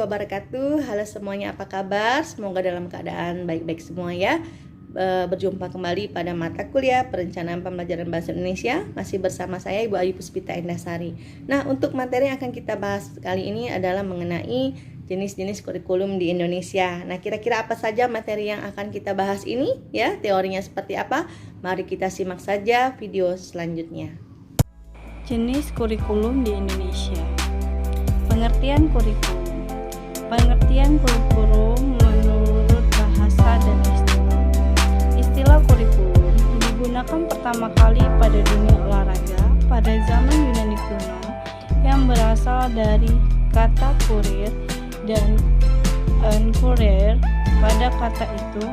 wabarakatuh. Halo semuanya, apa kabar? Semoga dalam keadaan baik-baik semua ya. Berjumpa kembali pada mata kuliah Perencanaan Pembelajaran Bahasa Indonesia. Masih bersama saya Ibu Ayu Puspita Endasari. Nah, untuk materi yang akan kita bahas kali ini adalah mengenai jenis-jenis kurikulum di Indonesia. Nah, kira-kira apa saja materi yang akan kita bahas ini ya? Teorinya seperti apa? Mari kita simak saja video selanjutnya. Jenis kurikulum di Indonesia. Pengertian kurikulum. Pengertian kurikulum menurut bahasa dan istilah. Istilah kurikulum digunakan pertama kali pada dunia olahraga pada zaman Yunani kuno yang berasal dari kata kurir dan kurir. Pada kata itu,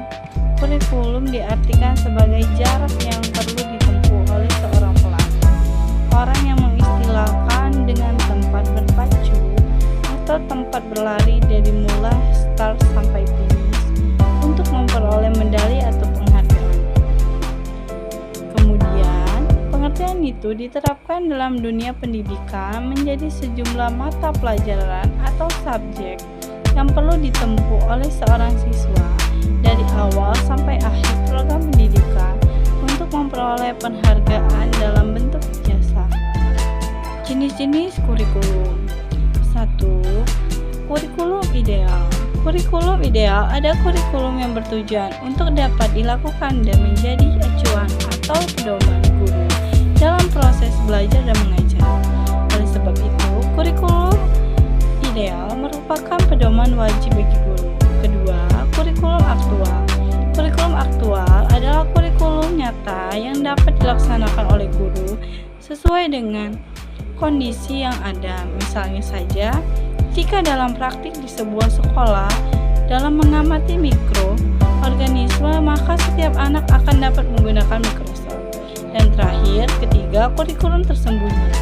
kurikulum diartikan sebagai jarak yang perlu ditempuh oleh seorang pelatih, orang yang mengistilahkan dengan tempat berpacu atau tempat berlari dari mulai start sampai finish untuk memperoleh medali atau penghargaan. Kemudian, pengertian itu diterapkan dalam dunia pendidikan menjadi sejumlah mata pelajaran atau subjek yang perlu ditempuh oleh seorang siswa dari awal sampai akhir program pendidikan untuk memperoleh penghargaan dalam bentuk jasa. Jenis-jenis kurikulum. 1. Kurikulum ideal. Kurikulum ideal ada kurikulum yang bertujuan untuk dapat dilakukan dan menjadi acuan atau pedoman guru dalam proses belajar dan mengajar. Oleh sebab itu, kurikulum ideal merupakan pedoman wajib bagi guru. Kedua, kurikulum aktual. Kurikulum aktual adalah kurikulum nyata yang dapat dilaksanakan oleh guru sesuai dengan kondisi yang ada. Misalnya saja, jika dalam praktik di sebuah sekolah dalam mengamati mikroorganisme, maka setiap anak akan dapat menggunakan mikroskop. Dan terakhir, ketiga, kurikulum tersembunyi.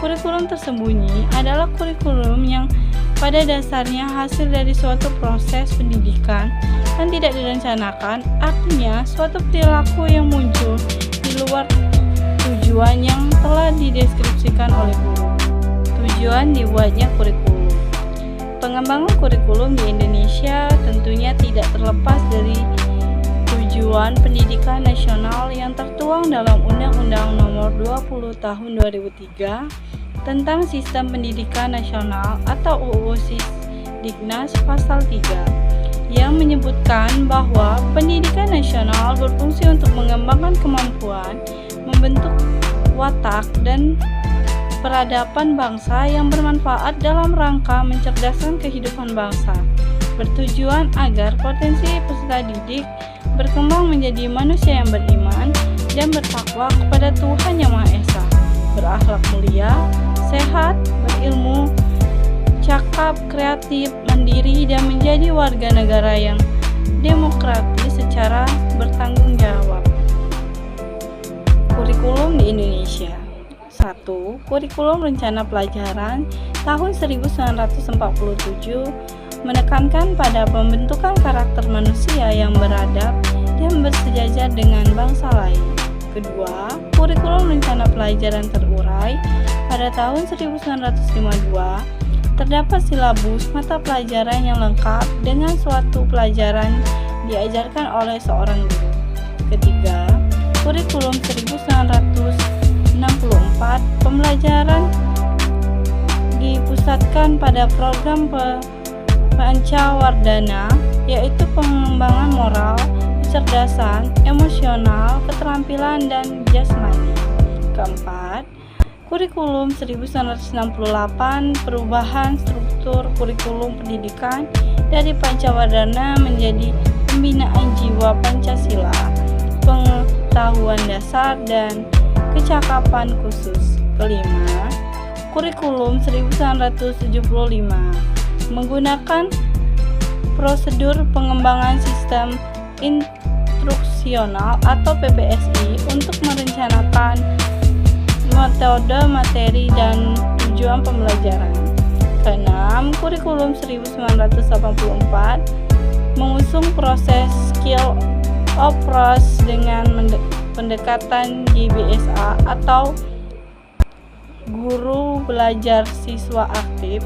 Kurikulum tersembunyi adalah kurikulum yang pada dasarnya hasil dari suatu proses pendidikan yang tidak direncanakan, artinya suatu perilaku yang muncul di luar tujuan yang telah dideskripsikan oleh guru. Tujuan dibuatnya kurikulum. Pengembangan kurikulum di Indonesia tentunya tidak terlepas dari tujuan pendidikan nasional yang tertuang dalam Undang-Undang Nomor 20 Tahun 2003 tentang Sistem Pendidikan Nasional atau UU Sisdiknas Pasal 3 yang menyebutkan bahwa pendidikan nasional berfungsi untuk mengembangkan kemampuan, membentuk watak dan peradaban bangsa yang bermanfaat dalam rangka mencerdaskan kehidupan bangsa, bertujuan agar potensi peserta didik berkembang menjadi manusia yang beriman dan bertakwa kepada Tuhan Yang Maha Esa, berakhlak mulia, sehat, berilmu, cakap, kreatif, mandiri, dan menjadi warga negara yang demokratis secara bertanggung jawab. Kurikulum di Indonesia. 1. Kurikulum Rencana Pelajaran tahun 1947 menekankan pada pembentukan karakter manusia yang beradab dan bersejajar dengan bangsa lain. Kedua, Kurikulum Rencana Pelajaran terurai pada tahun 1952 terdapat silabus mata pelajaran yang lengkap dengan suatu pelajaran diajarkan oleh seorang guru. Ketiga, Kurikulum 1964 pembelajaran dipusatkan pada program pancawardhana, yaitu pengembangan moral, kecerdasan, emosional, keterampilan, dan jasmani. Keempat, Kurikulum 1968 perubahan struktur kurikulum pendidikan dari pancawardhana menjadi pembinaan jiwa Pancasila, pengetahuan dasar, dan kecakapan khusus. Kelima, Kurikulum 1975 menggunakan prosedur pengembangan sistem instruksional atau PPSI untuk merencanakan metode, materi, dan tujuan pembelajaran. Keenam, Kurikulum 1984 mengusung proses skill approach dengan pendekatan GBSA atau guru belajar siswa aktif.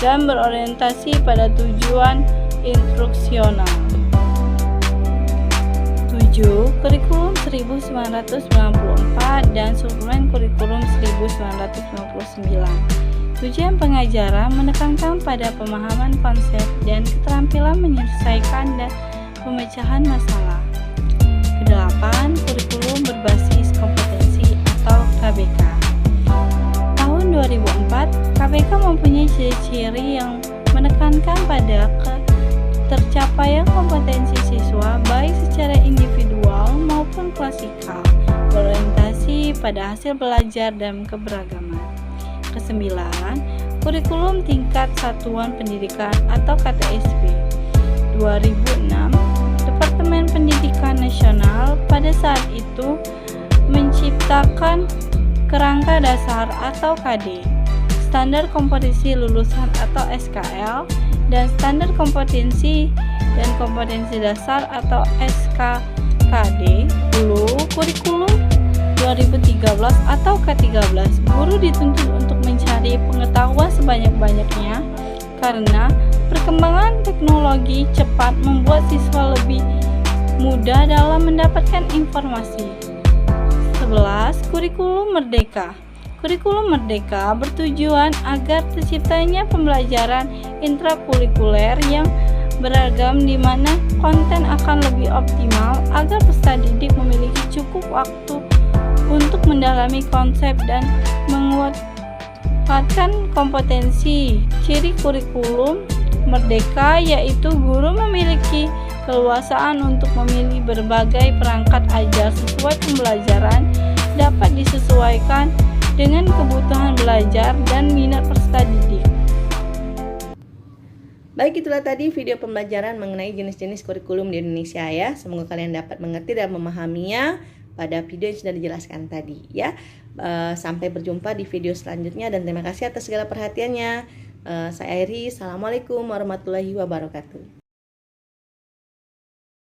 dan berorientasi pada tujuan instruksional. 7. Kurikulum 1994 dan suplemen kurikulum 1959. Tujuan pengajaran menekankan pada pemahaman konsep dan keterampilan menyelesaikan dan pemecahan masalah. Kedelapan, kurikulum berbasis kompetensi atau KBK. Tahun 2004, KBK mempunyai ciri-ciri yang menekankan pada tercapaian kompetensi siswa baik secara individual maupun klasikal, berorientasi pada hasil belajar dan keberagaman. Kesembilan, kurikulum tingkat satuan pendidikan atau KTSP. 2006, Departemen Pendidikan Nasional pada saat itu menciptakan kerangka dasar atau KD, standar kompetensi lulusan atau SKL, dan standar kompetensi dan kompetensi dasar atau SKKD. Kurikulum 2013 atau K13, guru dituntut untuk mencari pengetahuan sebanyak-banyaknya karena perkembangan teknologi cepat membuat siswa lebih mudah dalam mendapatkan informasi. 11. Kurikulum Merdeka. Kurikulum Merdeka bertujuan agar terciptanya pembelajaran intrakurikuler yang beragam di mana konten akan lebih optimal agar peserta didik memiliki cukup waktu untuk mendalami konsep dan menguatkan kompetensi. Ciri kurikulum Merdeka yaitu guru memiliki keleluasaan untuk memilih berbagai perangkat ajar sesuai pembelajaran, dapat disesuaikan dengan kebutuhan belajar dan minat peserta didik. Baik, itulah tadi video pembelajaran mengenai jenis-jenis kurikulum di Indonesia ya. Semoga kalian dapat mengerti dan memahaminya pada video yang sudah dijelaskan tadi ya. Sampai berjumpa di video selanjutnya dan terima kasih atas segala perhatiannya. Saya Airi, Assalamualaikum warahmatullahi wabarakatuh.